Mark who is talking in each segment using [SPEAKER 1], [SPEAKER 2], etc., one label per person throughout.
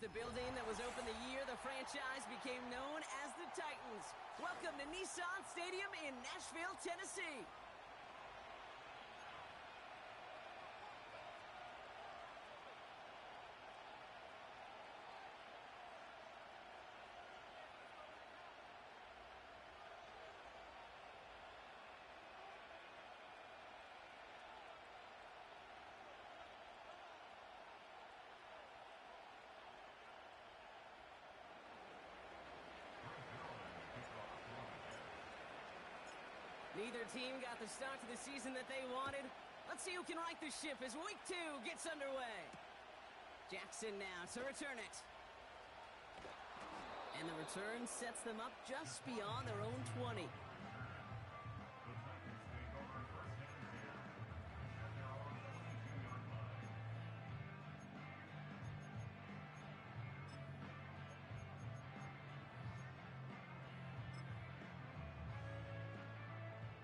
[SPEAKER 1] the building that was opened the year the franchise became known as the Titans. Welcome to Nissan Stadium in Nashville, Tennessee. Neither team got the start to the season that they wanted. Let's see who can right the ship as Week 2 gets underway. Jackson now to return it. And the return sets them up just beyond their own 20.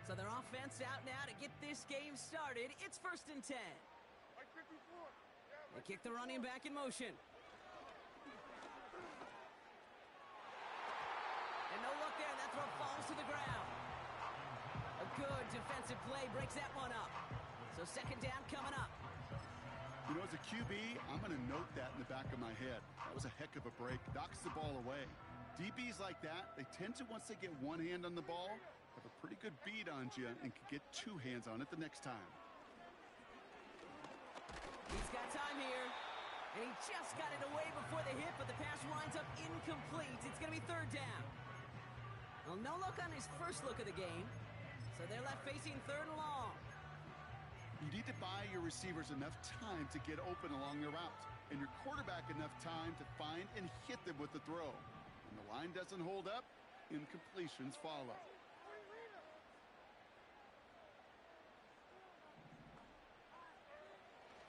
[SPEAKER 1] So their offense out now to get this game started. It's 1st and 10. They kick the running back in motion. And no look there, and that throw falls to the ground. A good defensive play breaks that one up. So 2nd down coming up.
[SPEAKER 2] You know, as a QB, I'm going to note that in the back of my head. That was a heck of a break. Knocks the ball away. DBs like that, they tend to, once they get one hand on the ball, have a pretty good beat on you and can get 2 hands on it the next time.
[SPEAKER 1] He's got time here. And he just got it away before the hit, but the pass winds up incomplete. It's going to be 3rd down. Well, no look on his first look of the game. So they're left facing 3rd and long.
[SPEAKER 2] You need to buy your receivers enough time to get open along their route, and your quarterback enough time to find and hit them with the throw. When the line doesn't hold up, incompletions follow.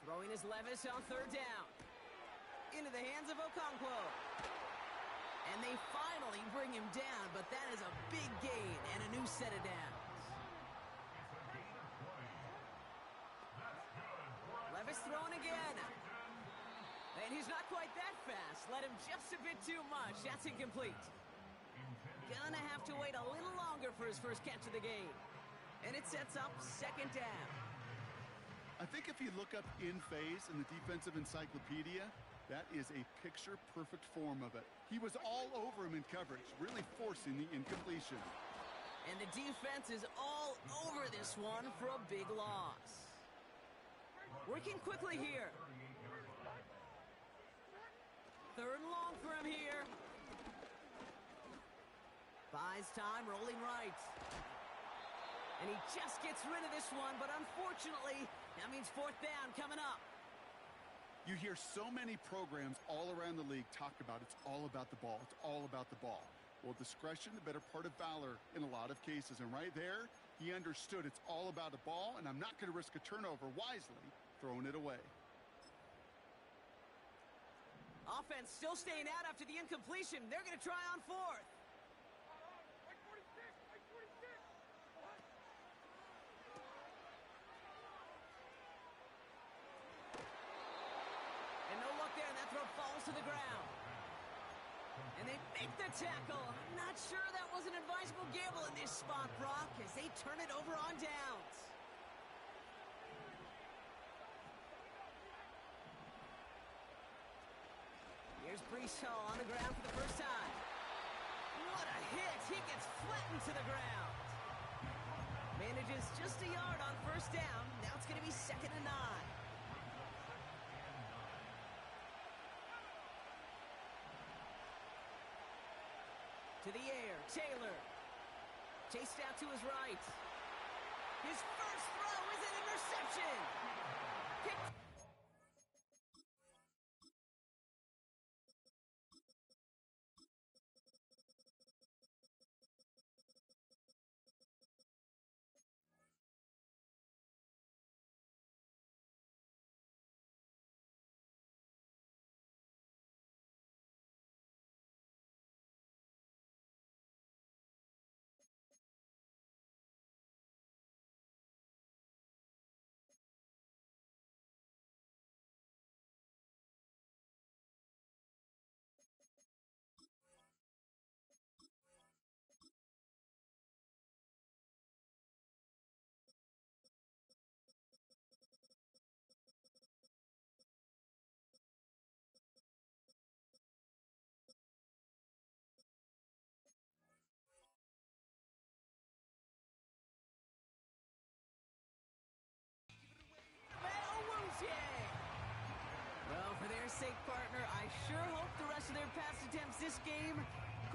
[SPEAKER 1] Throwing is Levis on 3rd down. Into the hands of Okonkwo. And they finally bring him down, but that is a big gain and a new set of downs. Levis throwing again. And he's not quite that fast. Let him just a bit too much. That's incomplete. Gonna have to wait a little longer for his first catch of the game. And it sets up 2nd down.
[SPEAKER 2] I think if you look up in phase in the defensive encyclopedia, that is a picture-perfect form of it. He was all over him in coverage, really forcing the incompletion.
[SPEAKER 1] And the defense is all over this one for a big loss. Working quickly here. 3rd and long for him here. Buys time, rolling right. And he just gets rid of this one, but unfortunately, that means 4th down coming up.
[SPEAKER 2] You hear so many programs all around the league talk about it's all about the ball. It's all about the ball. Well, discretion, the better part of valor in a lot of cases. And right there, he understood it's all about the ball, and I'm not going to risk a turnover, wisely throwing it away.
[SPEAKER 1] Offense still staying out after the incompletion. They're going to try on 4th. And no look there, and that throw falls to the ground. And they make the tackle. I'm not sure that was an advisable gamble in this spot, Brock, as they turn it over on downs. Here's Breece Hall on the ground for the first time. What a hit. He gets flattened to the ground. Manages just a yard on 1st down. Now it's going to be 2nd and 9. To the air, Taylor. Chased out to his right. His first throw is an interception. Picked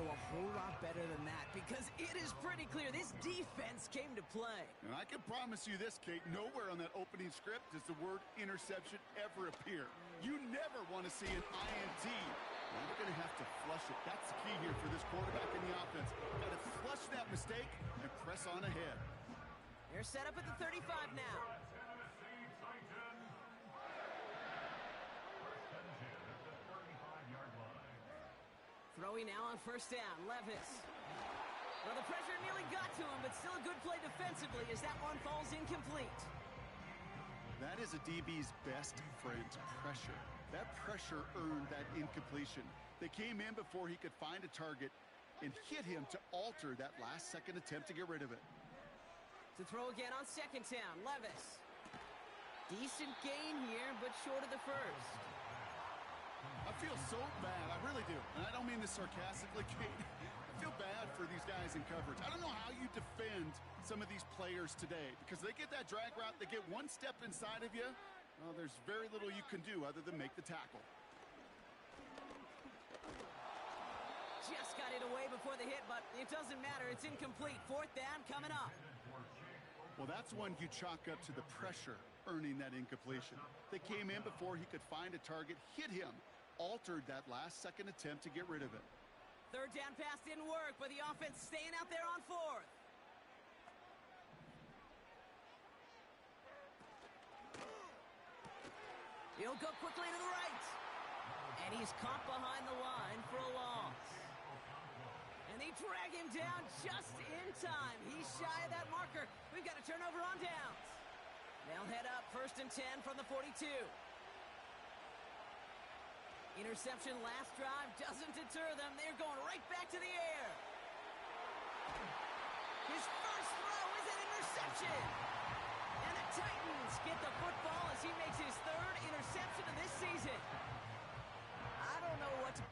[SPEAKER 1] go a whole lot better than that because it is pretty clear this defense came to play.
[SPEAKER 2] And I can promise you this, Kate, nowhere on that opening script does the word interception ever appear. You never want to see an INT. Now they're going to have to flush it. That's the key here for this quarterback in the offense. Got to flush that mistake and press on ahead.
[SPEAKER 1] They're set up at the 35 now. Throwing now on first down, Levis. Well, the pressure nearly got to him, but still a good play defensively as that one falls incomplete.
[SPEAKER 2] That is a DB's best friend, pressure. That pressure earned that incompletion. They came in before he could find a target and hit him to alter that last-second attempt to get rid of it.
[SPEAKER 1] To throw again on second down, Levis. Decent gain here, but short of the first.
[SPEAKER 2] I feel so bad, I really do. And I don't mean this sarcastically, Kate. I feel bad for these guys in coverage. I don't know how you defend some of these players today because they get that drag route, they get one step inside of you. Well, there's very little you can do other than make the tackle.
[SPEAKER 1] Just got it away before the hit, but it doesn't matter. It's incomplete. Fourth down coming up.
[SPEAKER 2] Well, that's one you chalk up to the pressure earning that incompletion. They came in before he could find a target, hit him, altered that last-second attempt to get rid of it.
[SPEAKER 1] Third down pass didn't work, but the offense staying out there on fourth. He'll go quickly to the right. And he's caught behind the line for a loss. And they drag him down just in time. He's shy of that marker. We've got a turnover on downs. They'll head up first and 10 from the 42. Interception last drive doesn't deter them. They're going right back to the air. His first throw is an interception. And the Titans get the football as he makes his third interception of this season. I don't know what to...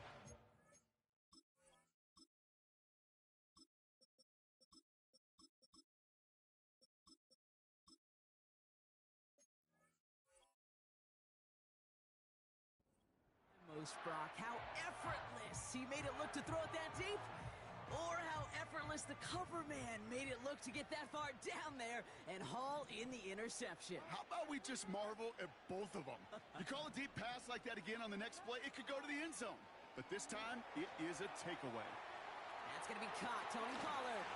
[SPEAKER 1] Brock, how effortless he made it look to throw it that deep, or how effortless the cover man made it look to get that far down there and haul in the interception.
[SPEAKER 2] How about we just marvel at both of them? You call a deep pass like that again on the next play, it could go to the end zone. But this time, it is a takeaway.
[SPEAKER 1] That's going to be caught. Tony Pollard.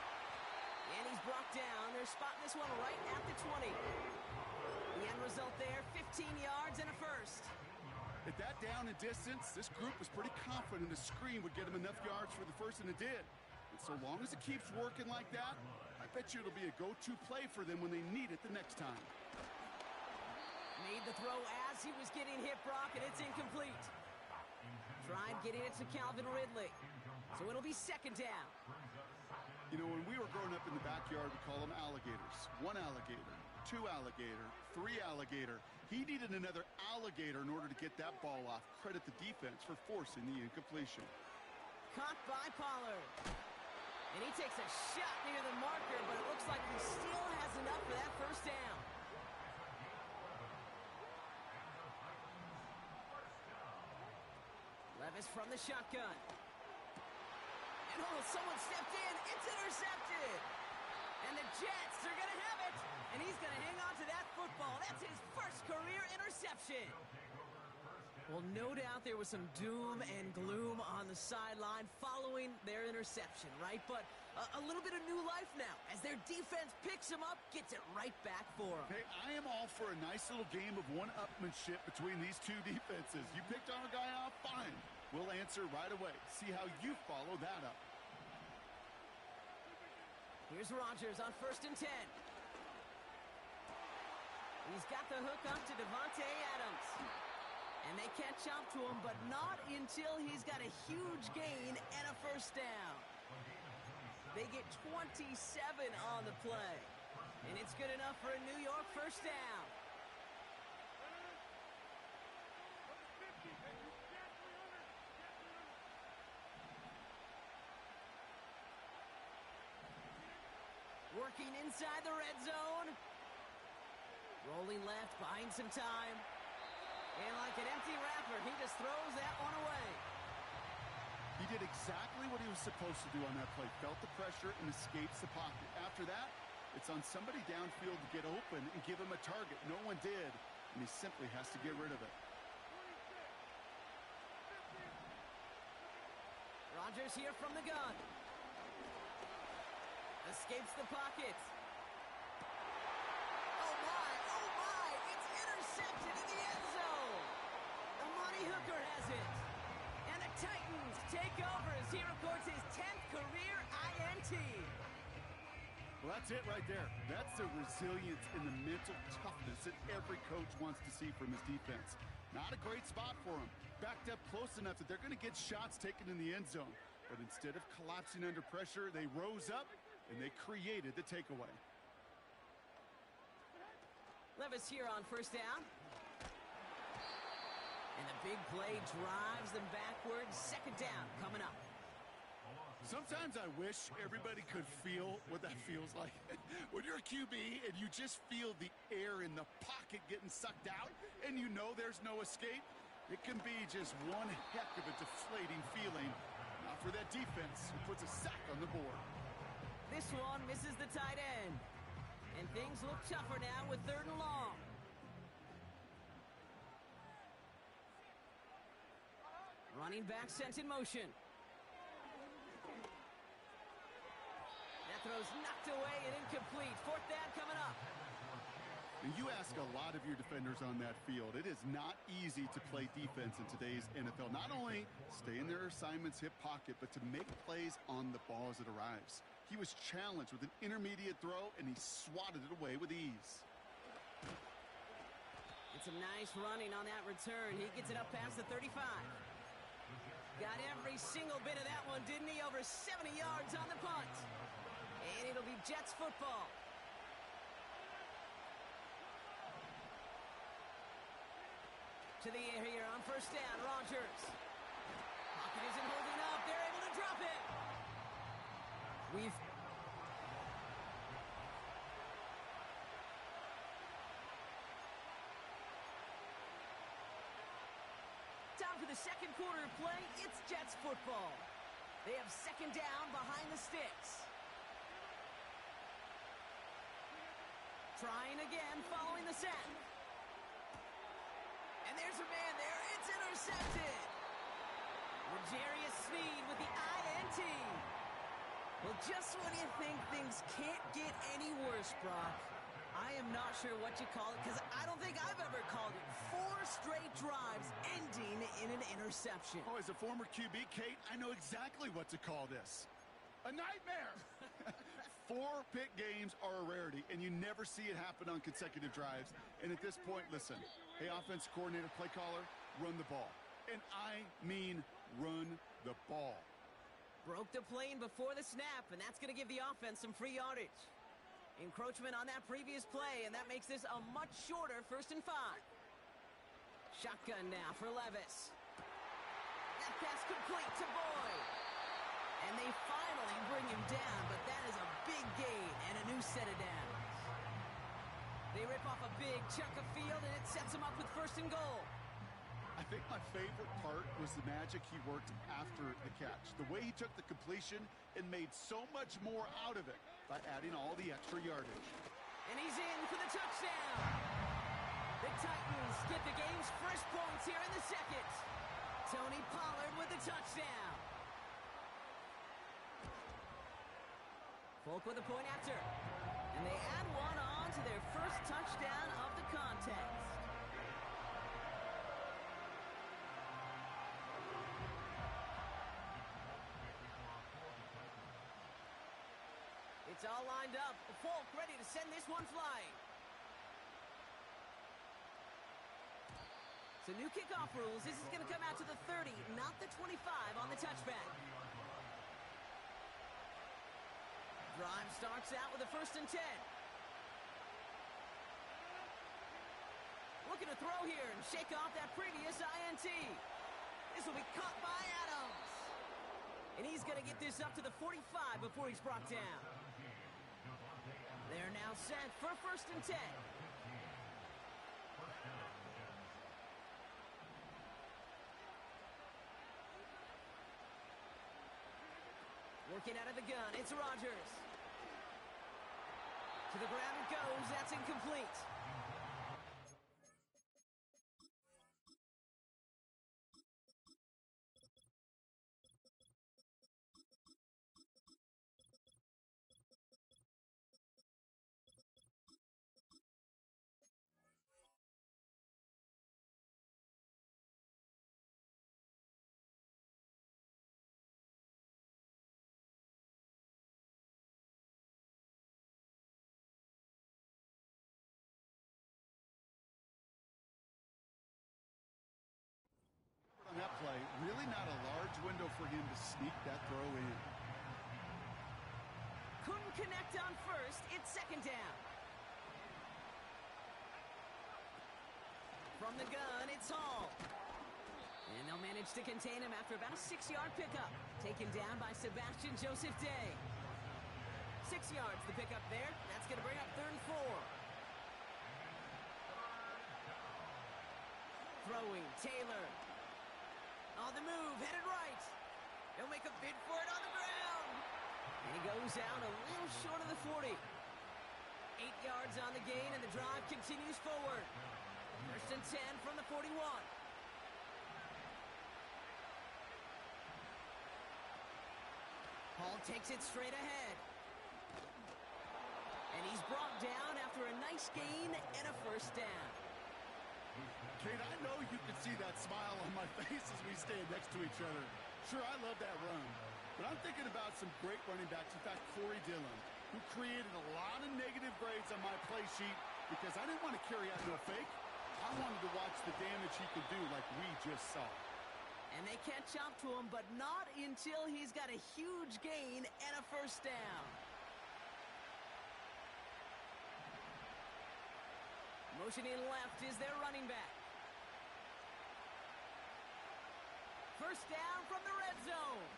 [SPEAKER 1] And he's brought down. They're spotting this one right at the 20. The end result there, 15 yards and a first.
[SPEAKER 2] At that down and distance, this group was pretty confident the screen would get them enough yards for the first, and it did. And so long as it keeps working like that, I bet you it'll be a go-to play for them when they need it the next time.
[SPEAKER 1] Made the throw as he was getting hit, Brock, and it's incomplete. Tried getting it to Calvin Ridley. So it'll be second down.
[SPEAKER 2] You know, when we were growing up in the backyard, we call them alligators. One alligator, two alligator, three alligator. He needed another alligator in order to get that ball off. Credit the defense for forcing the incompletion.
[SPEAKER 1] Caught by Pollard. And he takes a shot near the marker, but it looks like he still has enough for that first down. Levis from the shotgun. And someone stepped in. It's intercepted. And the Jets are going to have it. And he's going to hang on to that football. That's his first career interception. Well, no doubt there was some doom and gloom on the sideline following their interception, right? But a little bit of new life now as their defense picks him up, gets it right back for him.
[SPEAKER 2] Hey, I am all for a nice little game of one-upmanship between these two defenses. You picked our guy off, fine. We'll answer right away. See how you follow that up.
[SPEAKER 1] Here's Rodgers on first and 10. He's got the hook up to Devontae Adams. And they catch up to him, but not until he's got a huge gain and a first down. They get 27 on the play. And it's good enough for a New York first down. Working inside the red zone. Rolling left, buying some time. And like an empty wrapper, he just throws that one away.
[SPEAKER 2] He did exactly what he was supposed to do on that play. Felt the pressure and escapes the pocket. After that, it's on somebody downfield to get open and give him a target. No one did, and he simply has to get rid of it.
[SPEAKER 1] Rodgers here from the gun. Escapes the pocket. Oh my, it's intercepted in the end zone. Amani Hooker has it. And the Titans take over as he records his 10th career INT.
[SPEAKER 2] Well, that's it right there. That's the resilience and the mental toughness that every coach wants to see from his defense. Not a great spot for him. Backed up close enough that they're going to get shots taken in the end zone. But instead of collapsing under pressure, they rose up and they created the takeaway.
[SPEAKER 1] Levis here on first down. And the big play drives them backwards. Second down coming up.
[SPEAKER 2] Sometimes I wish everybody could feel what that feels like. When you're a QB and you just feel the air in the pocket getting sucked out and you know there's no escape, it can be just one heck of a deflating feeling. Not for that defense who puts a sack on the board.
[SPEAKER 1] This one misses the tight end. And things look tougher now with 3rd and long. Running back sent in motion. That throw's knocked away and incomplete. 4th down coming up.
[SPEAKER 2] And you ask a lot of your defenders on that field. It is not easy to play defense in today's NFL. Not only stay in their assignment's hip pocket, but to make plays on the ball as it arrives. He was challenged with an intermediate throw, and he swatted it away with ease.
[SPEAKER 1] And some nice running on that return. He gets it up past the 35. Got every single bit of that one, didn't he? Over 70 yards on the punt. And it'll be Jets football. To the air here on first down, Rodgers. Pocket isn't holding up. They're able to drop it. Time for the second quarter of play. It's Jets football. They have second down behind the sticks. Trying again following the set. And there's a man there. It's intercepted. L'Jarius Sneed with the INT. Well, just when you think things can't get any worse, Brock, I am not sure what you call it because I don't think I've ever called it. 4 straight drives ending in an interception.
[SPEAKER 2] Oh, as a former QB, Kate, I know exactly what to call this. A nightmare. 4 pick games are a rarity, and you never see it happen on consecutive drives. And at this point, listen, hey, offense coordinator, play caller, run the ball. And I mean run the ball.
[SPEAKER 1] Broke the plane before the snap, and that's going to give the offense some free yardage. Encroachment on that previous play, and that makes this a much shorter 1st and 5. Shotgun now for Levis. That pass complete to Boyd. And they finally bring him down, but that is a big gain and a new set of downs. They rip off a big chunk of field, and it sets them up with 1st and goal.
[SPEAKER 2] I think my favorite part was the magic he worked after the catch. The way he took the completion and made so much more out of it by adding all the extra yardage.
[SPEAKER 1] And he's in for the touchdown. The Titans get the game's first points here in the second. Tony Pollard with the touchdown. Folk with a point after. And they add one on to their first touchdown of the contest. It's all lined up. Folk ready to send this one flying. So new kickoff rules. This is going to come out to the 30, not the 25 on the touchback. Drive starts out with a 1st and 10. Looking to throw here and shake off that previous INT. This will be caught by Adams. And he's going to get this up to the 45 before he's brought down. They're now set for 1st and 10. Working out of the gun, it's Rodgers. To the ground it goes, that's incomplete.
[SPEAKER 2] On that play, really not a large window for him to sneak that throw in.
[SPEAKER 1] Couldn't connect on first, it's second down. From the gun, it's Hall. And they'll manage to contain him after about a 6-yard pickup. Taken down by Sebastian Joseph Day. 6 yards, the pickup there. That's going to bring up 3rd and 4. Throwing, Taylor. On the move, headed right. He'll make a bid for it on the ground. And he goes out a little short of the 40. 8 yards on the gain, and the drive continues forward. 1st and 10 from the 41. Hall takes it straight ahead. And he's brought down after a nice gain and a 1st down.
[SPEAKER 2] Kate, I know you can see that smile on my face as we stand next to each other. Sure, I love that run. But I'm thinking about some great running backs. In fact, Corey Dillon, who created a lot of negative grades on my play sheet because I didn't want to carry out no fake. I wanted to watch the damage he could do like we just saw.
[SPEAKER 1] And they catch up to him, but not until he's got a huge gain and a 1st down. Motioning left is their running back. 1st down from the red zone.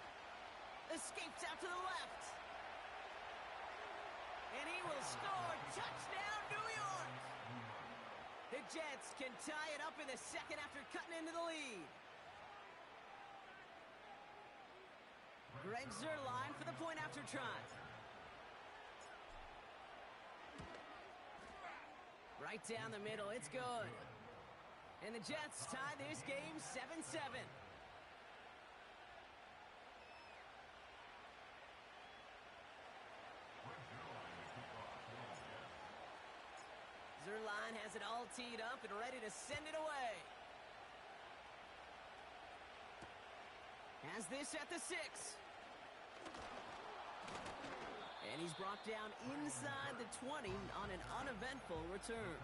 [SPEAKER 1] Escapes out to the left. And he will score. Touchdown, New York. The Jets can tie it up in the 2nd after cutting into the lead. Greg Zuerlein for the point after try. Right down the middle, it's good. And the Jets tie this game 7-7. Zuerlein has it all teed up and ready to send it away. Has this at the 6. And he's brought down inside the 20 on an uneventful return.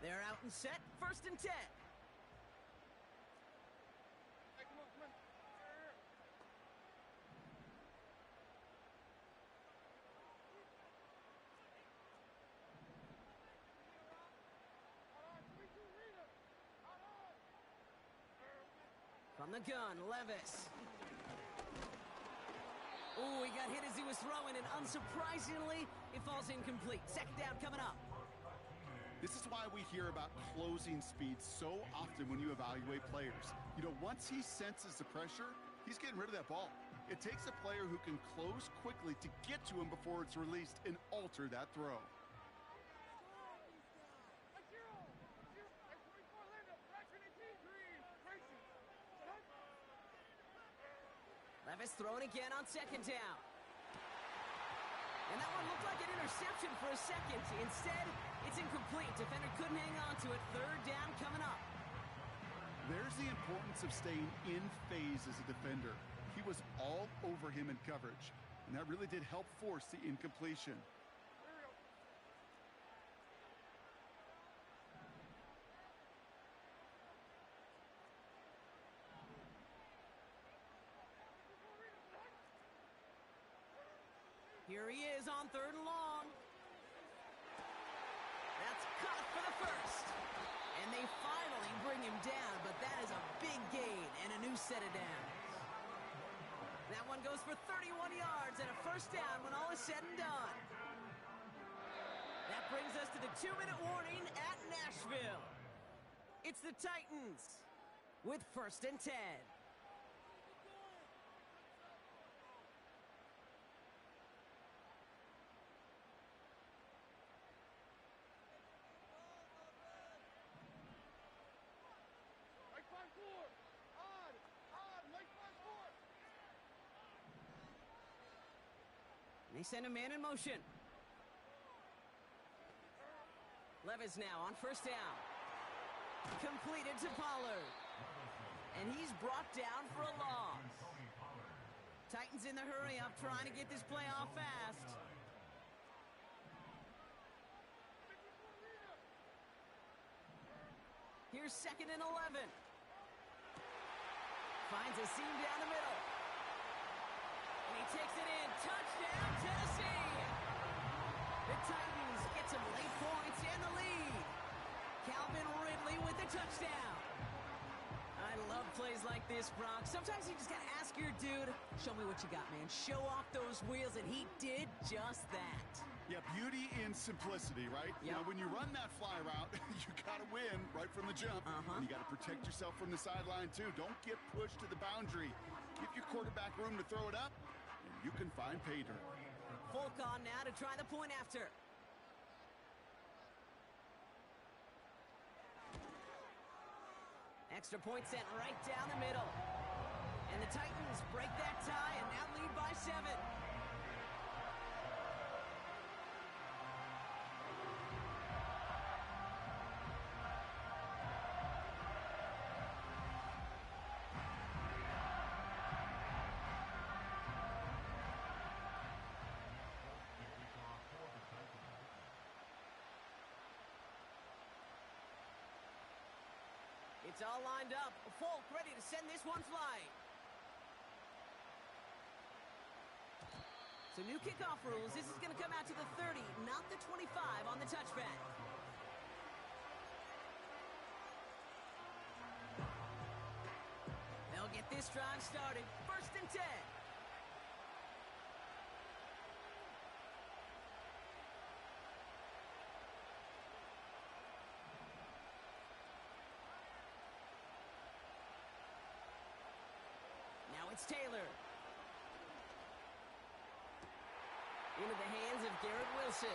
[SPEAKER 1] They're out and set, 1st and 10. From the gun, Levis. Ooh, he got hit as he was throwing, and unsurprisingly, it falls incomplete. 2nd down coming up.
[SPEAKER 2] This is why we hear about closing speed so often when you evaluate players. You know, once he senses the pressure, he's getting rid of that ball. It takes a player who can close quickly to get to him before it's released and alter that throw.
[SPEAKER 1] Levis throwing again on 2nd down. And that one looked like an interception for a second. Instead, it's incomplete. Defender couldn't hang on to it. 3rd down coming up.
[SPEAKER 2] There's the importance of staying in phase as a defender. He was all over him in coverage, and that really did help force the incompletion.
[SPEAKER 1] Here he is on 3rd and long. That's caught for the 1st. And they finally bring him down, but that is a big gain and a new set of downs. That one goes for 31 yards and a first down when all is said and done. That brings us to the 2-minute warning at Nashville. It's the Titans with 1st and 10. They send a man in motion. Levis now on 1st down. Completed to Pollard. And he's brought down for a loss. Titans in the hurry up, trying to get this play off fast. Here's 2nd and 11. Finds a seam down the middle. And he takes it in. Touchdown, Tennessee! The Titans get some late points and the lead. Calvin Ridley with the touchdown. I love plays like this, Brock. Sometimes you just gotta ask your dude, show me what you got, man. Show off those wheels, and he did just that.
[SPEAKER 2] Yeah, beauty in simplicity, right?
[SPEAKER 1] Yep.
[SPEAKER 2] Now, when you run that fly route, you gotta win right from the jump. And you gotta protect yourself from the sideline, too. Don't get pushed to the boundary. Give your quarterback room to throw it up, and you can find pay dirt.
[SPEAKER 1] Folk on now to try the point after. Extra point sent right down the middle. And the Titans break that tie and now lead by 7. It's all lined up. Folk ready to send this one flying. So new kickoff rules. This is going to come out to the 30, not the 25 on the touchback. They'll get this drive started. 1st and 10. It's Taylor. Into the hands of Garrett Wilson.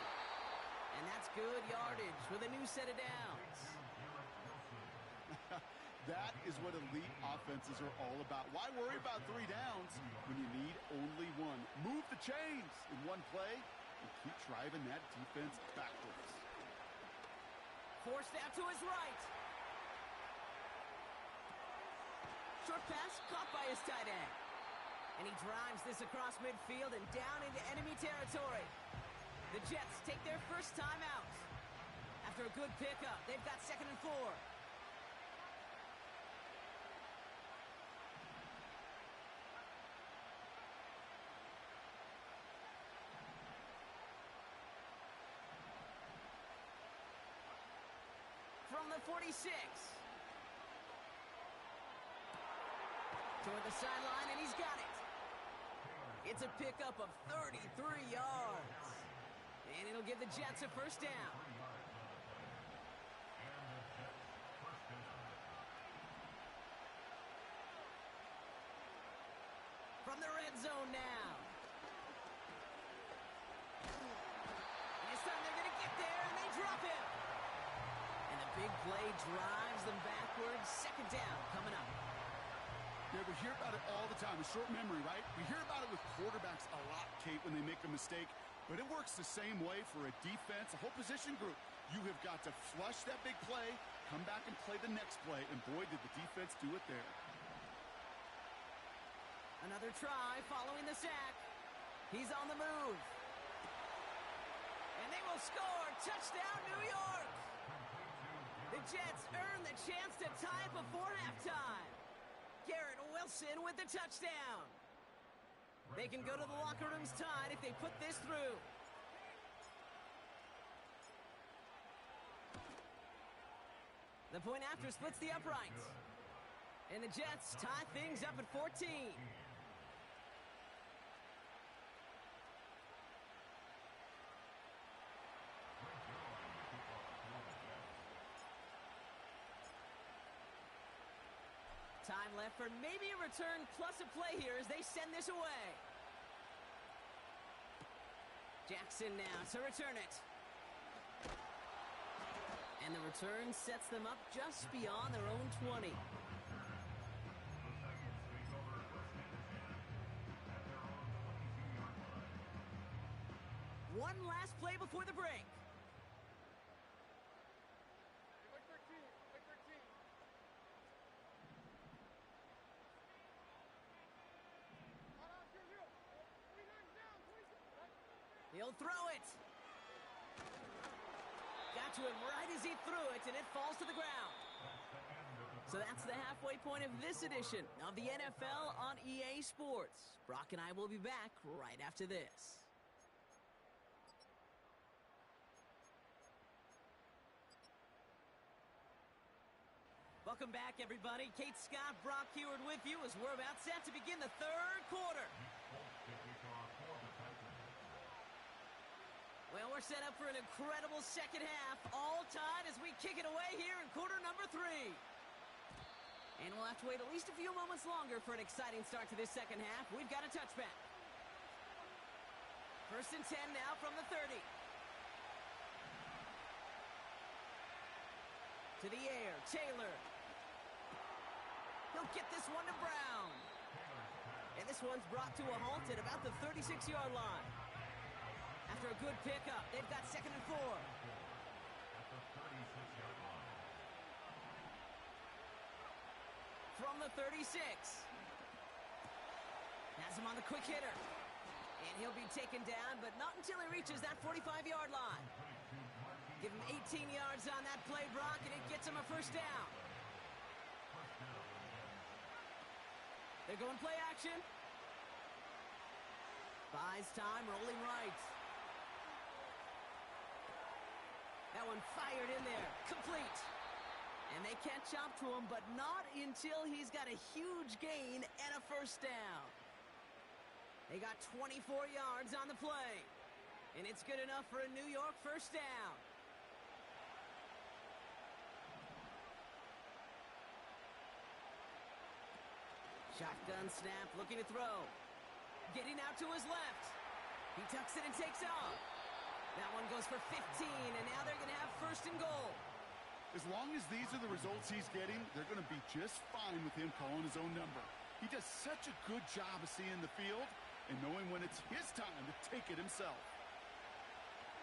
[SPEAKER 1] And that's good yardage with a new set of downs.
[SPEAKER 2] That is what elite offenses are all about. Why worry about 3 downs when you need only 1? Move the chains in one play and keep driving that defense backwards.
[SPEAKER 1] Forced out to his right. Short pass caught by his tight end. And he drives this across midfield and down into enemy territory. The Jets take their first time out. After a good pickup, they've got 2nd and 4. From the 46. Toward the sideline, and he's got it. It's a pickup of 33 yards. And it'll give the Jets a first down. From the red zone now. This time they're going to get there, and they drop him. And the big play drives them backwards. 2nd down coming up.
[SPEAKER 2] Yeah, we hear about it all the time. A short memory, right? We hear about it with quarterbacks a lot, Kate, when they make a mistake. But it works the same way for a defense, a whole position group. You have got to flush that big play, come back and play the next play, and boy, did the defense do it there.
[SPEAKER 1] Another try following the sack. He's on the move. And they will score. Touchdown, New York! The Jets earn the chance to tie it before halftime. Garrett Wilson with the touchdown. They can go to the locker rooms tied if they put this through. The point after splits the uprights. And the Jets tie things up at 14. Time left for maybe a return plus a play here as they send this away. Jackson now to return it. And the return sets them up just beyond their own 20. One last play before the break. He'll throw it. Got to him right as he threw it, and it falls to the ground. So that's the halfway point of this edition of the NFL on EA Sports. Brock and I will be back right after this. Welcome back, everybody. Kate Scott, Brock Heward with you as we're about set to begin the third quarter. Well, we're set up for an incredible second half, all tied as we kick it away here in quarter number 3. And we'll have to wait at least a few moments longer for an exciting start to this second half. We've got a touchback. 1st and 10 now from the 30. To the air, Taylor. He'll get this one to Brown. And this one's brought to a halt at about the 36-yard line. After a good pickup, they've got 2nd and 4. From the 36. Has him on the quick hitter. And he'll be taken down, but not until he reaches that 45-yard line. Give him 18 yards on that play, Brock, and it gets him a first down. They're going play action. Buys time, rolling right. That one fired in there, complete. And they catch up to him, but not until he's got a huge gain and a first down. They got 24 yards on the play. And it's good enough for a New York first down. Shotgun snap, looking to throw. Getting out to his left. He tucks it and takes off. That one goes for 15, and now they're going to have 1st and goal.
[SPEAKER 2] As long as these are the results he's getting, they're going to be just fine with him calling his own number. He does such a good job of seeing the field and knowing when it's his time to take it himself.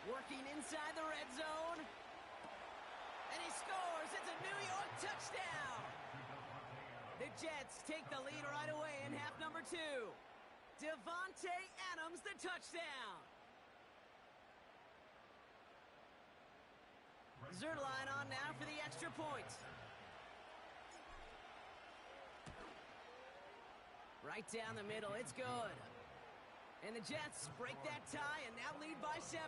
[SPEAKER 1] Working inside the red zone. And he scores. It's a New York touchdown. The Jets take the lead right away in half number 2. Devontae Adams, the touchdown. Zerline on now for the extra point. Right down the middle, it's good. And the Jets break that tie and now lead by 7.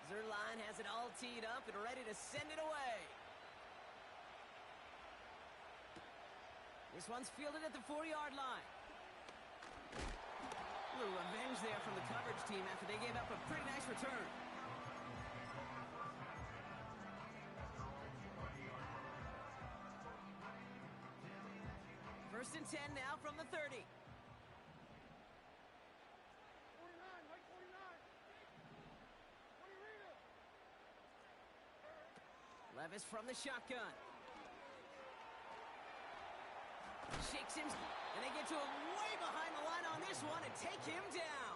[SPEAKER 1] Zerline has it all teed up and ready to send it away. This one's fielded at the 4-yard line. A little revenge there from the coverage team after they gave up a pretty nice return. First and 10 now from the 30. Levis from the shotgun. Shakes him, and they get to him way behind the line on this one and take him down.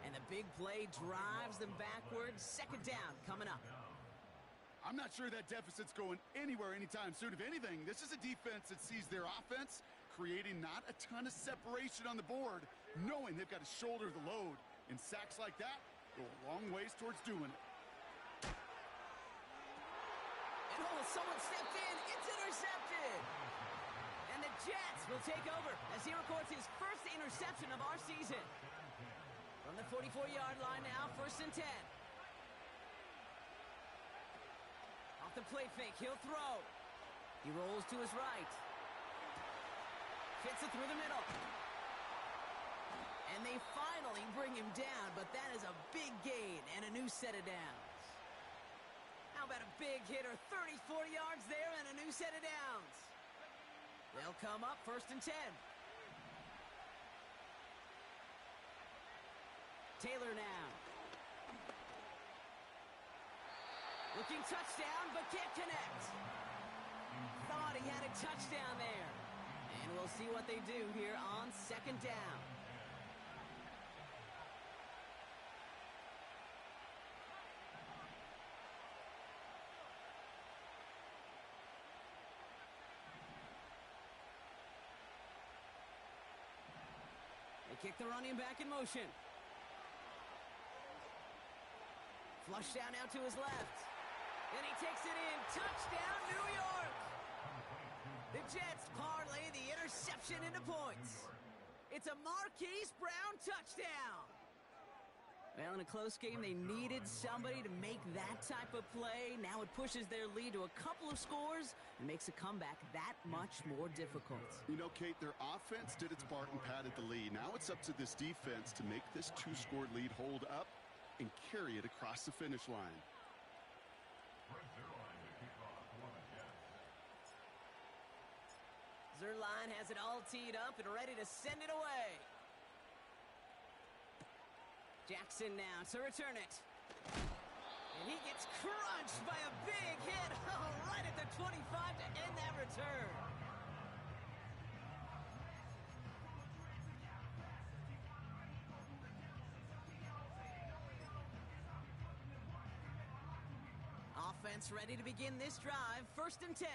[SPEAKER 1] And the big play drives them backwards. 2nd down coming up.
[SPEAKER 2] I'm not sure that deficit's going anywhere anytime soon. If anything, this is a defense that sees their offense creating not a ton of separation on the board, knowing they've got to shoulder the load. And sacks like that go a long ways towards doing it.
[SPEAKER 1] And oh, someone stepped in. It's intercepted. And the Jets will take over as he records his first interception of our season. From the 44-yard line now, 1st and 10. Off the play fake, he'll throw. He rolls to his right. Fits it through the middle. And And they finally bring him down, but that is a big gain and a new set of downs. How about a big hitter, 30, 40 yards there and a new set of downs? They'll come up 1st and 10. Taylor now. Looking touchdown, but can't connect. Thought he had a touchdown there. And we'll see what they do here on 2nd down. They kick the running back in motion. Flush down out to his left. And he takes it in. Touchdown, New York! The Jets parlay the interception into points. It's a Marquise Brown touchdown. Well, in a close game, they needed somebody to make that type of play. Now it pushes their lead to a couple of scores and makes a comeback that much more difficult.
[SPEAKER 2] You know, Kate, their offense did its part and padded the lead. Now it's up to this defense to make this 2-score lead hold up and carry it across the finish line.
[SPEAKER 1] Zerline has it all teed up and ready to send it away. Jackson now to return it. And he gets crunched by a big hit right at the 25 to end that return. Offense ready to begin this drive. 1st and 10.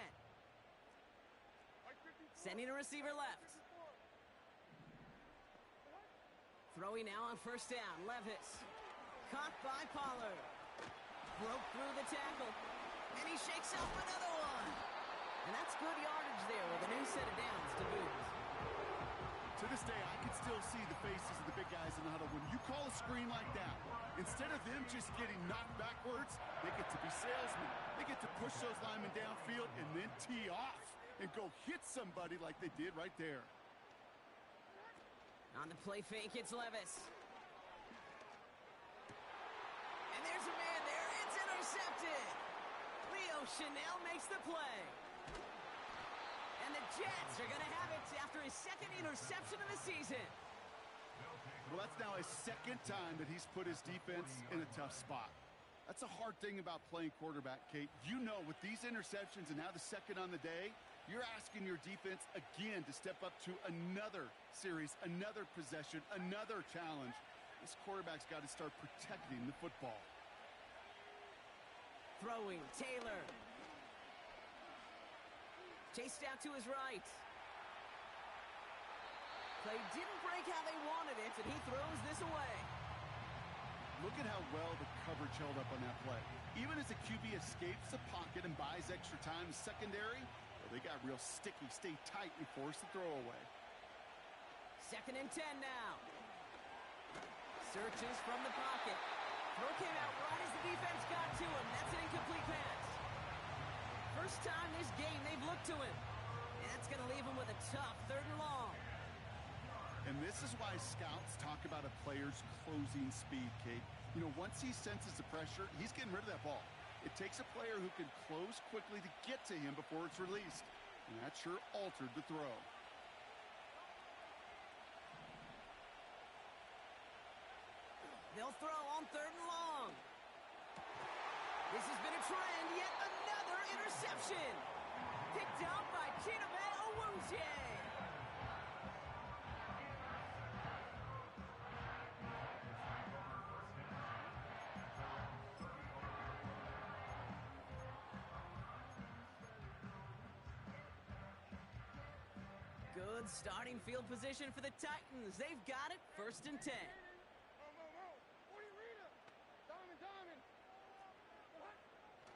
[SPEAKER 1] Sending a receiver left. Throwing now on 1st down. Levis. Caught by Pollard. Broke through the tackle. And he shakes off another one. And that's good yardage there with a new set of downs to boot.
[SPEAKER 2] To this day, I can still see the faces of the big guys in the huddle. When you call a screen like that, instead of them just getting knocked backwards, they get to be salesmen. They get to push those linemen downfield and then tee off and go hit somebody like they did right there.
[SPEAKER 1] On the play fake, it's Levis. And there's a man there. It's intercepted. Leo Chanel makes the play. And the Jets are going to have it after his 2nd interception of the season.
[SPEAKER 2] Well, that's now his 2nd time that he's put his defense in a tough spot. That's a hard thing about playing quarterback, Kate. You know, with these interceptions and now the 2nd on the day, you're asking your defense again to step up to another series, another possession, another challenge. This quarterback's got to start protecting the football.
[SPEAKER 1] Throwing, Taylor. Chased out to his right. Play didn't break how they wanted it, and he throws this away.
[SPEAKER 2] Look at how well the coverage held up on that play. Even as the QB escapes the pocket and buys extra time secondary, well, they got real sticky, stay tight, and force the throw away.
[SPEAKER 1] 2nd and 10 now. Searches from the pocket. Throw came out right as the defense got to him. That's an incomplete pass. First time this game they've looked to him. And that's going to leave him with a tough 3rd and long.
[SPEAKER 2] And this is why scouts talk about a player's closing speed, Kate. You know, once he senses the pressure, he's getting rid of that ball. It takes a player who can close quickly to get to him before it's released. And that sure altered the throw.
[SPEAKER 1] They'll throw on 3rd and long. This has been a trend, yet another interception. Picked up by TML Jets. Good starting field position for the Titans. They've got it, 1st and 10.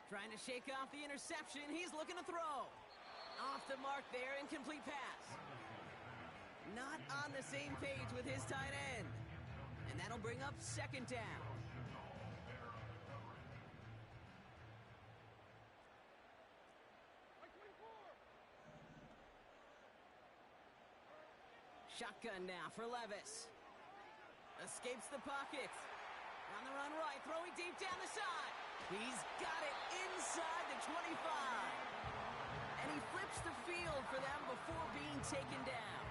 [SPEAKER 1] Trying to shake off the interception. He's looking to throw. Off the mark there, incomplete pass. Not on the same page with his tight end. And that'll bring up 2nd down. Shotgun now for Levis. Escapes the pocket. On the run right, throwing deep down the side. He's got it inside the 25. And he flips the field for them before being taken down.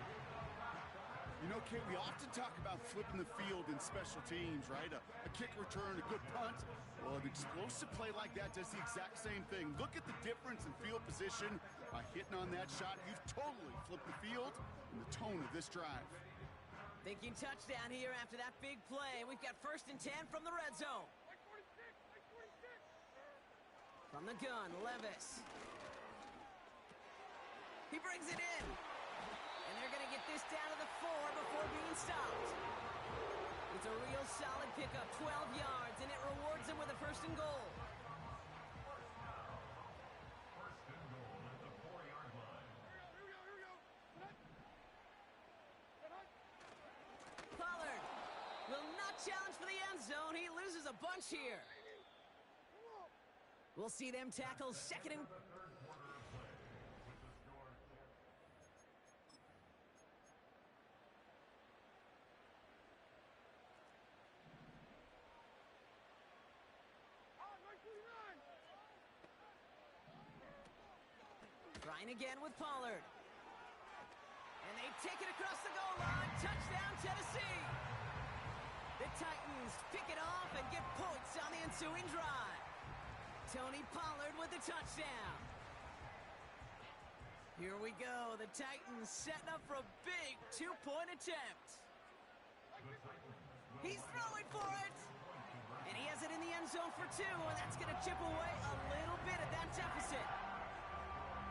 [SPEAKER 2] You know, Kate, we often talk about flipping the field in special teams, right? A kick return, a good punt. Well, an explosive play like that does the exact same thing. Look at the difference in field position. By hitting on that shot, you've totally flipped the field and the tone of this drive.
[SPEAKER 1] Thinking touchdown here after that big play. We've got 1st and 10 from the red zone. From the gun, Levis. He brings it in. And they're going to get this down to the 4 before being stopped. It's a real solid pickup, 12 yards, and it rewards them with a 1st and goal. Pollard will not challenge for the end zone. He loses a bunch here. We'll see them tackle 2nd and... Trying again with Pollard. And they take it across the goal line. Touchdown, Tennessee. The Titans pick it off and get points on the ensuing drive. Tony Pollard with the touchdown. Here we go. The Titans setting up for a big 2-point attempt. He's throwing for it. And he has it in the end zone for 2, and that's going to chip away a little bit at that deficit.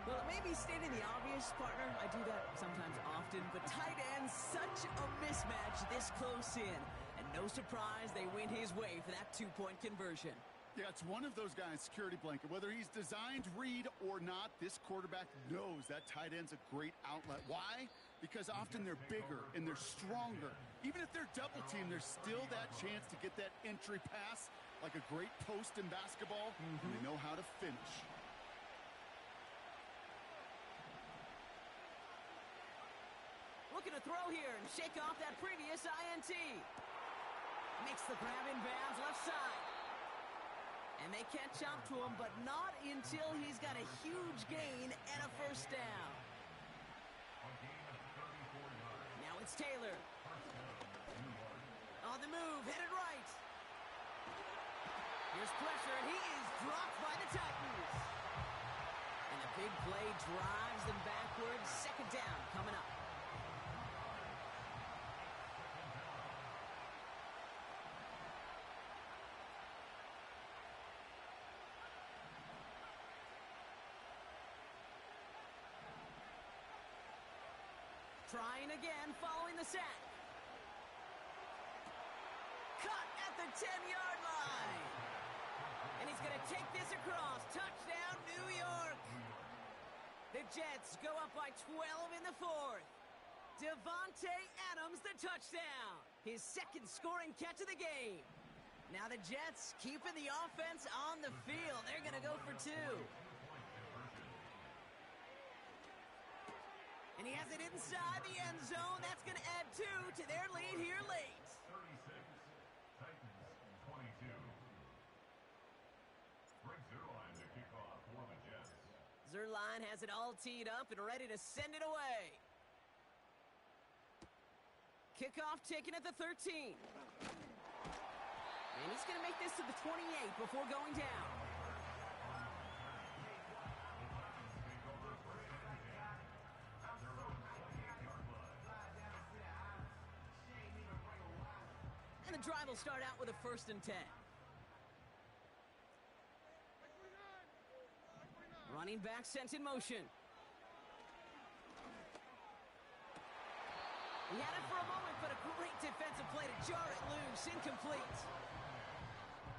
[SPEAKER 1] Well, it may be stating the obvious, partner. I do that sometimes often, but tight ends, such a mismatch this close in. And no surprise, they win his way for that 2-point conversion.
[SPEAKER 2] Yeah, it's one of those guys' security blanket. Whether he's designed read or not, this quarterback knows that tight end's a great outlet. Why? Because often they're bigger and they're stronger. Even if they're double teamed, there's still that chance to get that entry pass like a great post in basketball. And they know how to finish.
[SPEAKER 1] Looking to throw here and shake off that previous INT. Makes the grab in bounds left side. And they catch up to him, but not until he's got a huge gain and a 1st down. Now it's Taylor. On the move, headed right. Here's pressure, and he is dropped by the Titans. And the big play drives them backwards. 2nd down coming up. Trying again, following the sack. Cut at the 10-yard line. And he's going to take this across. Touchdown, New York. The Jets go up by 12 in the 4th. Devontae Adams, the touchdown. His 2nd scoring catch of the game. Now the Jets keeping the offense on the field. They're going to go for 2. And he has it inside the end zone. That's going to add 2 to their lead here late.
[SPEAKER 3] 36, Titans 22. Greg Zerline to kick off for the Jets.
[SPEAKER 1] Zerline has it all teed up and ready to send it away. Kickoff taken at the 13. And he's going to make this to the 28 before going down. And the drive will start out with a 1st and 10. Running back sent in motion. He had it for a moment, but a great defensive play to jar it loose. Incomplete.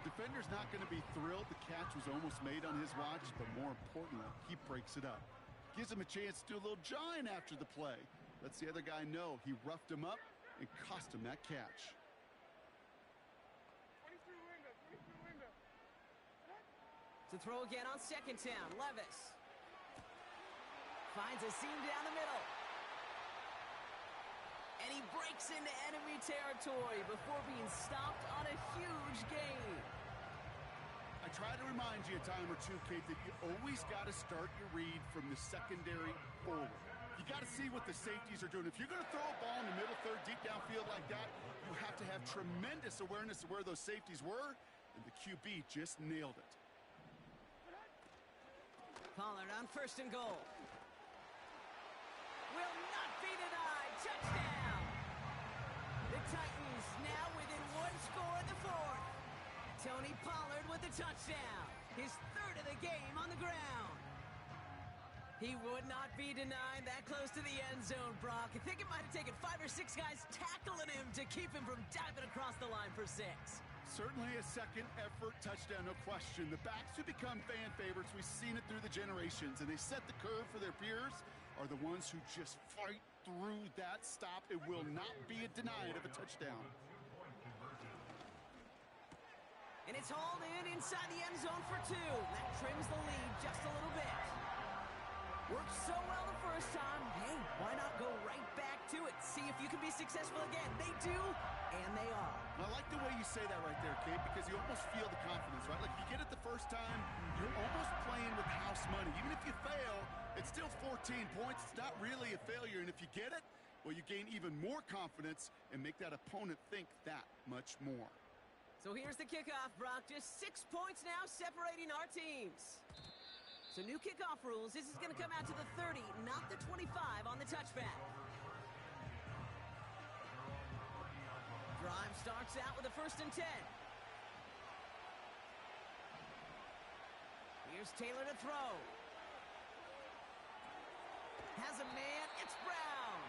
[SPEAKER 2] Defender's not going to be thrilled the catch was almost made on his watch, but more importantly, he breaks it up. Gives him a chance to do a little jawing after the play. Lets the other guy know he roughed him up and cost him that catch.
[SPEAKER 1] To throw again on 2nd down, Levis. Finds a seam down the middle. And he breaks into enemy territory before being stopped on a huge gain.
[SPEAKER 2] I try to remind you a time or two, Kate, that you always got to start your read from the secondary forward. You got to see what the safeties are doing. If you're going to throw a ball in the middle third, deep downfield like that, you have to have tremendous awareness of where those safeties were, and the QB just nailed it.
[SPEAKER 1] Pollard on 1st and goal. Will not be denied. Touchdown! The Titans now within 1 score in the 4th. Tony Pollard with the touchdown. His 3rd of the game on the ground. He would not be denied that close to the end zone, Brock. I think it might have taken 5 or 6 guys tackling him to keep him from diving across the line for 6.
[SPEAKER 2] Certainly a second effort touchdown, no question. The backs who become fan favorites, we've seen it through the generations, and they set the curve for their peers, are the ones who just fight through that stop. It will not be denied of a touchdown.
[SPEAKER 1] And it's hauled in inside the end zone for 2. That trims the lead just a little bit. Worked so well the first time. Hey, why not go right back to it? See if you can be successful again. They do, and they are.
[SPEAKER 2] I like the way you say that right there, Kate, because you almost feel the confidence, right? Like if you get it the first time, you're almost playing with house money. Even if you fail, it's still 14 points. It's not really a failure. And if you get it, well, you gain even more confidence and make that opponent think that much more.
[SPEAKER 1] So here's the kickoff, Brock. Just 6 points now separating our teams. So new kickoff rules. This is going to come out to the 30, not the 25 on the touchback. Drive starts out with a 1st and 10. Here's Taylor to throw. Has a man. It's Brown.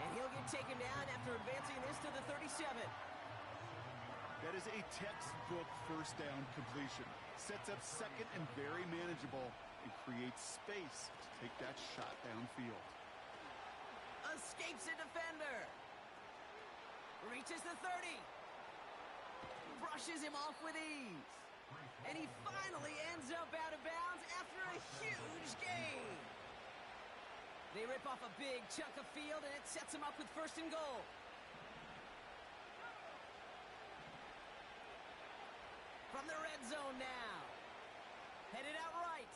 [SPEAKER 1] And he'll get taken down after advancing this to the 37.
[SPEAKER 2] That is a textbook first down completion. Sets up second and very manageable and creates space to take that shot downfield.
[SPEAKER 1] Escapes a defender. Reaches the 30. Brushes him off with ease. And he finally ends up out of bounds after a huge gain. They rip off a big chunk of field, and it sets him up with 1st and goal. From the red zone now. Headed out right.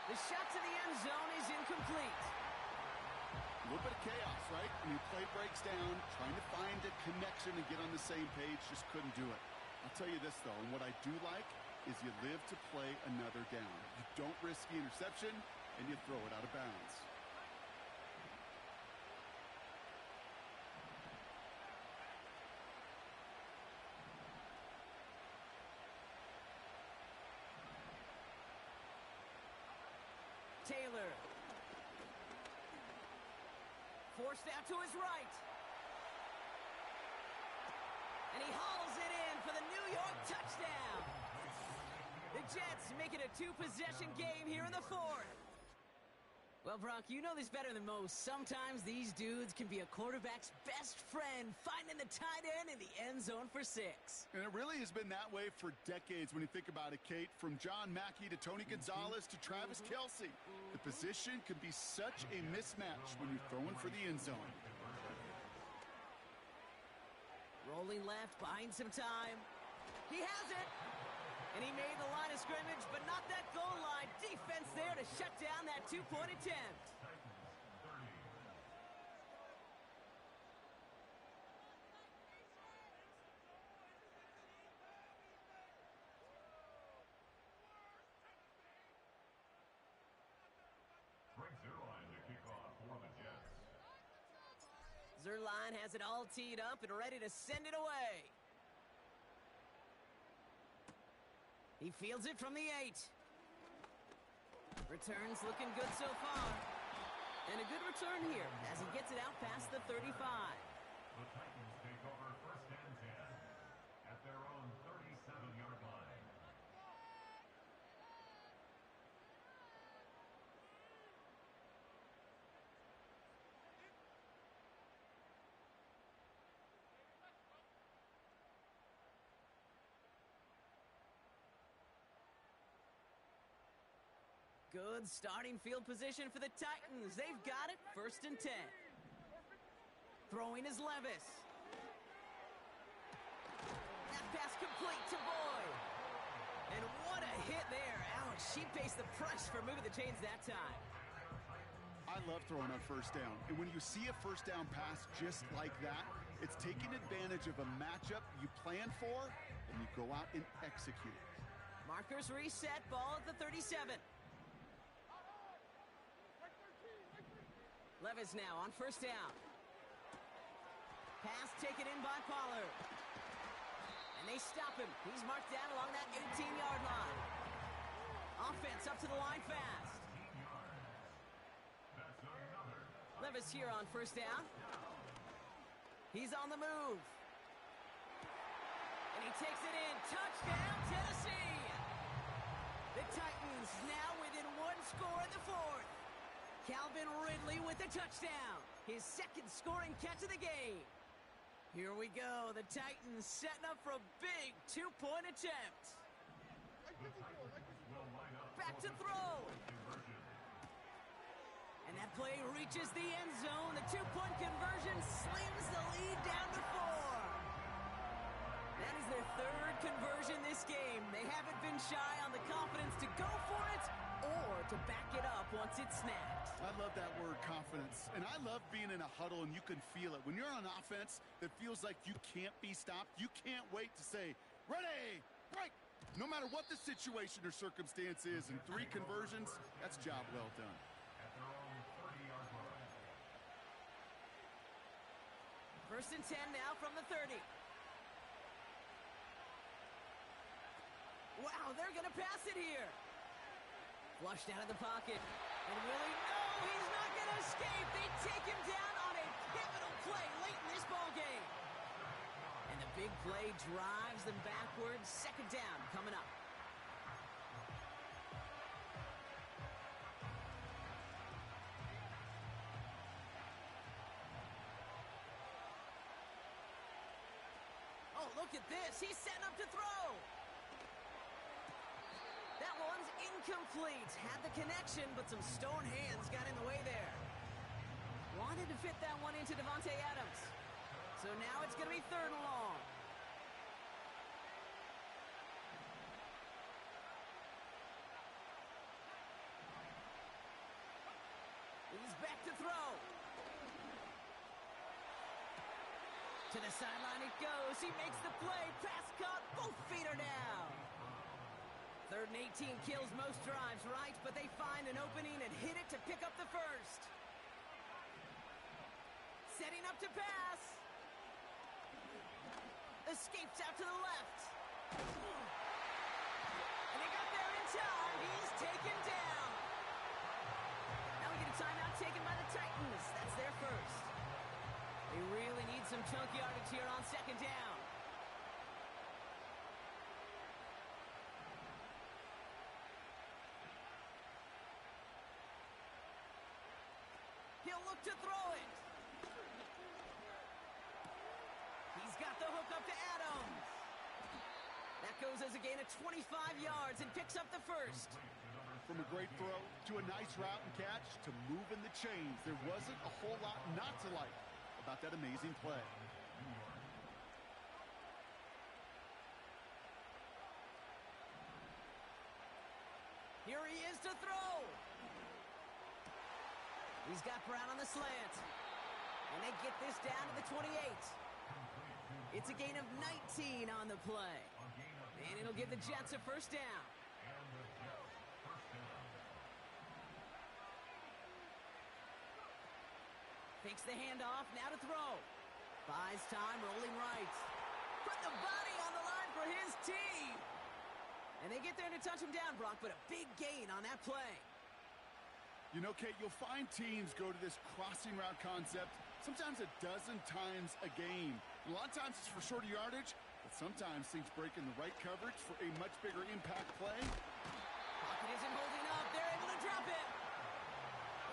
[SPEAKER 1] The shot to the end zone is incomplete.
[SPEAKER 2] A little bit of chaos, right? I mean, play breaks down, trying to find a connection and get on the same page, just couldn't do it. I'll tell you this, though, and what I do like is you live to play another down. You don't risk the interception, and you throw it out of bounds.
[SPEAKER 1] Taylor. Forced out to his right. And he hauls it in for the New York touchdown. The Jets make it a 2-possession game here in the 4th. Well, Brock, you know this better than most. Sometimes these dudes can be a quarterback's best friend, finding the tight end in the end zone for 6.
[SPEAKER 2] And it really has been that way for decades when you think about it, Kate. From John Mackey to Tony Gonzalez to Travis Kelce. The position can be such a mismatch when you're throwing for the end zone.
[SPEAKER 1] Rolling left, buying some time. He has it. And he made the line of scrimmage, but not that goal line. Defense there to shut down that 2-point attempt.
[SPEAKER 3] Frank Zerline to kick off for the Jets.
[SPEAKER 1] Zerline has it all teed up and ready to send it away. He fields it from the 8. Returns looking good so far. And a good return here as he gets it out past the 35.
[SPEAKER 3] The Titans take over 1st and 10 at their own 37-yard line.
[SPEAKER 1] Good starting field position for the Titans. They've got it 1st and 10. Throwing is Levis. That pass complete to Boyd. And what a hit there. Ouch, she faced the press for moving the chains that time.
[SPEAKER 2] I love throwing on first down. And when you see a first down pass just like that, it's taking advantage of a matchup you plan for, and you go out and execute.
[SPEAKER 1] Markers reset, ball at the 37. Levis now on first down. Pass taken in by Pollard. And they stop him. He's marked down along that 18-yard line. Offense up to the line fast. Levis here on first down. He's on the move. And he takes it in. Touchdown, Tennessee! The Titans now within one score in the fourth. Calvin Ridley with the touchdown. His second scoring catch of the game. Here we go. The Titans setting up for a big two-point attempt. Back to throw. And that play reaches the end zone. The two-point conversion slams the lead down to 4. That is their third conversion this game. They haven't been shy on the confidence to go for it or to back it up once it's snapped.
[SPEAKER 2] I love that word, confidence. And I love being in a huddle and you can feel it. When you're on offense that feels like you can't be stopped, you can't wait to say, ready, break. No matter what the situation or circumstance is, in 3 conversions, that's a job well done.
[SPEAKER 1] First and 10 now from the 30. Wow, they're going to pass it here. Flushed out of the pocket. And Willie, no, he's not going to escape. They take him down on a pivotal play late in this ballgame. And the big play drives them backwards. Second down coming up. Oh, look at this. He's setting up to throw. That one's incomplete. Had the connection, but some stone hands got in the way there. Wanted to fit that one into Devontae Adams. So now it's going to be 3rd and long. He's back to throw. To the sideline it goes. He makes the play. Pass caught. Both feet are down. 3rd and 18 kills most drives, right? But they find an opening and hit it to pick up the first. Setting up to pass. Escapes out to the left. And he got there in time. He's taken down. Now we get a timeout taken by the Titans. That's their first. They really need some chunk yardage here on second down. He'll look to throw it. He's got the hook up to Adams. That goes as a gain of 25 yards and picks up the first.
[SPEAKER 2] From a great throw to a nice route and catch to moving the chains, there wasn't a whole lot not to like about that amazing play.
[SPEAKER 1] Here he is to throw. He's got Brown on the slant. And they get this down to the 28. It's a gain of 19 on the play. And it'll give the Jets a first down. Fakes the handoff, now to throw. Buys time, rolling right. Put the body on the line for his team. And they get there to touch him down, Brock, but a big gain on that play.
[SPEAKER 2] You know, Kate, you'll find teams go to this crossing route concept sometimes a dozen times a game. A lot of times it's for shorter yardage, but sometimes things break in the right coverage for a much bigger impact play.
[SPEAKER 1] Pocket isn't holding up. They're able to drop it.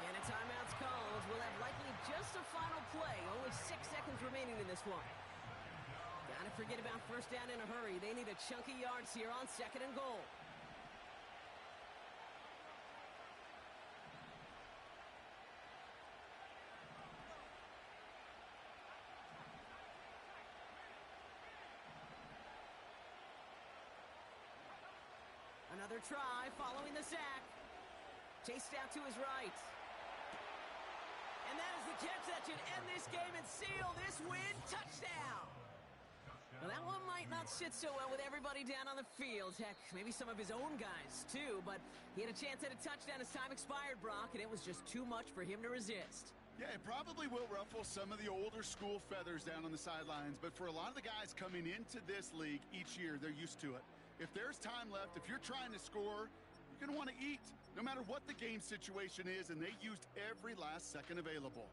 [SPEAKER 1] And a timeout's called. We'll have likely just a final play. Only 6 seconds remaining in this one. Gotta forget about first down in a hurry. They need a chunky yards here on 2nd and goal. Another try following the sack. Chased out to his right. And that is the catch that should end this game and seal this win. Touchdown! Well, that one might not sit so well with everybody down on the field. Heck, maybe some of his own guys, too. But he had a chance at a touchdown as time expired, Brock, and it was just too much for him to resist.
[SPEAKER 2] Yeah, it probably will ruffle some of the older school feathers down on the sidelines. But for a lot of the guys coming into this league each year, they're used to it. If there's time left, if you're trying to score, you're going to want to eat, no matter what the game situation is, and they used every last second available.